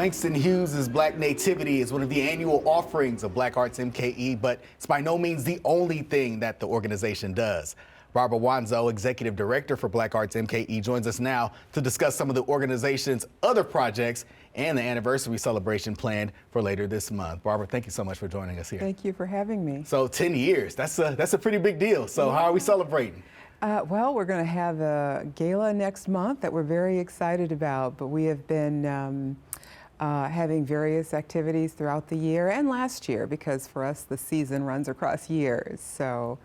Langston Hughes' Black Nativity is one of the annual offerings of Black Arts MKE, but it's by no means the only thing that the organization does. Barbara Wanzo, Executive Director for Black Arts MKE, joins us now to discuss some of the organization's other projects and the anniversary celebration planned for later this month. Barbara, thank you so much for joining us here. Thank you for having me. So 10 years, that's a pretty big deal. So how are we celebrating? Well, we're going to have a gala next month that we're very excited about, but we have been having various activities throughout the year and last year, because for us the season runs across years. So,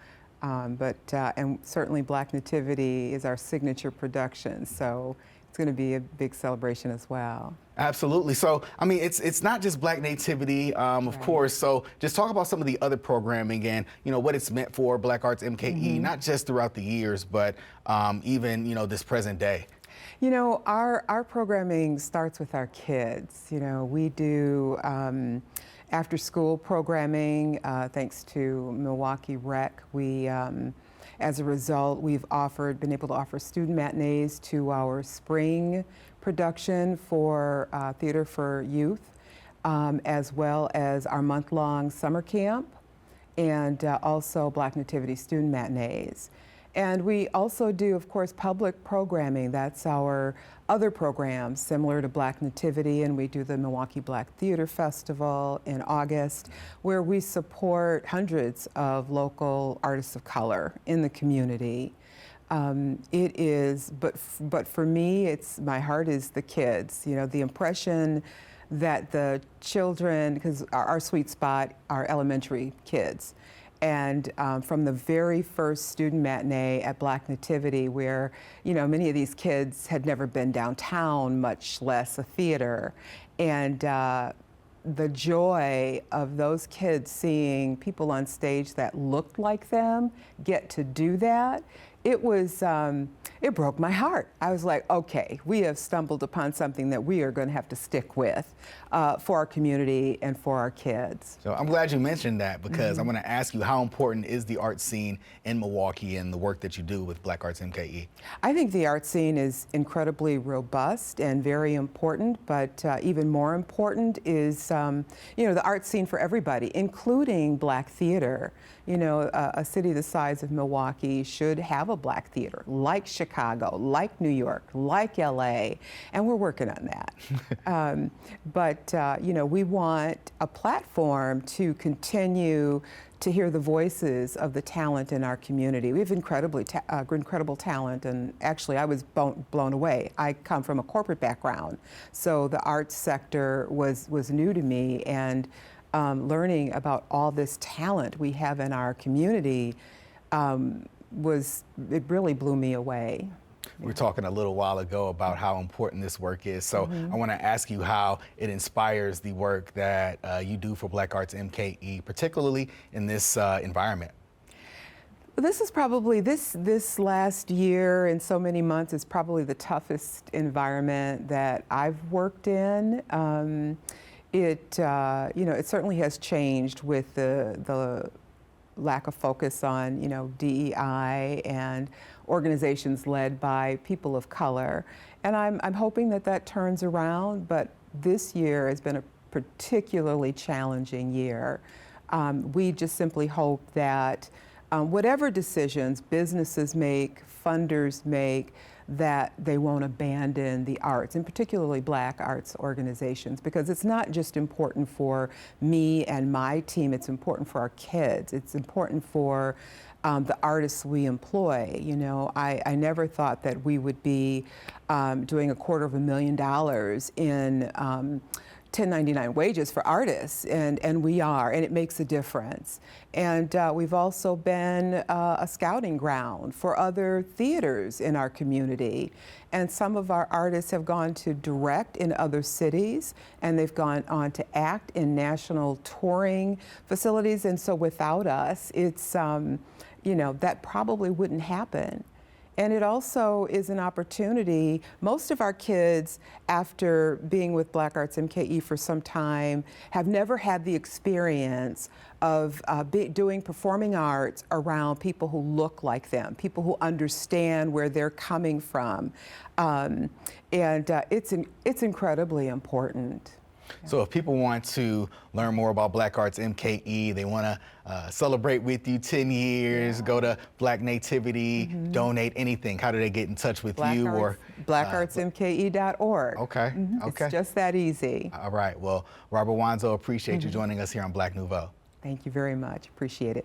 and certainly Black Nativity is our signature production, so it's going to be a big celebration as well. Absolutely. So, I mean, it's not just Black Nativity, of course. So just talk about some of the other programming and, you know, what it's meant for Black Arts MKE, not just throughout the years, but even, you know, this present day. You know, our programming starts with our kids. You know, we do after-school programming, thanks to Milwaukee Rec. We, as a result, we've been able to offer student matinees to our spring production for Theater for Youth, as well as our month-long summer camp, and also Black Nativity student matinees. And we also do, of course, public programming. That's our other programs similar to Black Nativity, and we do the Milwaukee Black Theater Festival in August, where we support hundreds of local artists of color in the community. It is, but for me, my heart is the kids. You know, the impression that the children, because our sweet spot are elementary kids. And from the very first student matinee at Black Nativity, where, you know, many of these kids had never been downtown, much less a theater. And the joy of those kids seeing people on stage that looked like them get to do that, it was, it broke my heart. I was like, okay, we have stumbled upon something that we are going to have to stick with for our community and for our kids. So I'm glad you mentioned that, because I'm going to ask you, how important is the art scene in Milwaukee and the work that you do with Black Arts MKE? I think the art scene is incredibly robust and very important, but even more important is, you know, the art scene for everybody, including Black theater. You know, a city the size of Milwaukee should have a Black theater, like Chicago, like New York, like LA, and we're working on that. But you know, we want a platform to continue to hear the voices of the talent in our community. We have incredible talent, and actually I was blown away. I come from a corporate background, so the arts sector was new to me, and learning about all this talent we have in our community, it really blew me away. We were talking a little while ago about how important this work is, so I want to ask you how it inspires the work that you do for Black Arts MKE, particularly in this environment. This is probably, this last year and so many months is probably the toughest environment that I've worked in. You know, it certainly has changed with the lack of focus on, you know, DEI and organizations led by people of color. And I'm hoping that turns around, but this year has been a particularly challenging year. We just simply hope that whatever decisions businesses make, funders make, that they won't abandon the arts, and particularly Black arts organizations, because it's not just important for me and my team, it's important for our kids, it's important for the artists we employ. You know, I never thought that we would be doing $250,000 in 1099 wages for artists, and we are, and it makes a difference. And we've also been a scouting ground for other theaters in our community. And some of our artists have gone to direct in other cities, and they've gone on to act in national touring facilities. And so without us, it's, you know, that probably wouldn't happen. And it also is an opportunity. Most of our kids, after being with Black Arts MKE for some time, have never had the experience of doing performing arts around people who look like them, people who understand where they're coming from. And it's incredibly important. So if people want to learn more about Black Arts MKE, they want to celebrate with you 10 years, go to Black Nativity, donate anything, how do they get in touch with you? BlackArtsMKE.org. Okay, okay. It's just that easy. All right, well, Barbara Wanzo, appreciate you joining us here on Black Nouveau. Thank you very much. Appreciate it.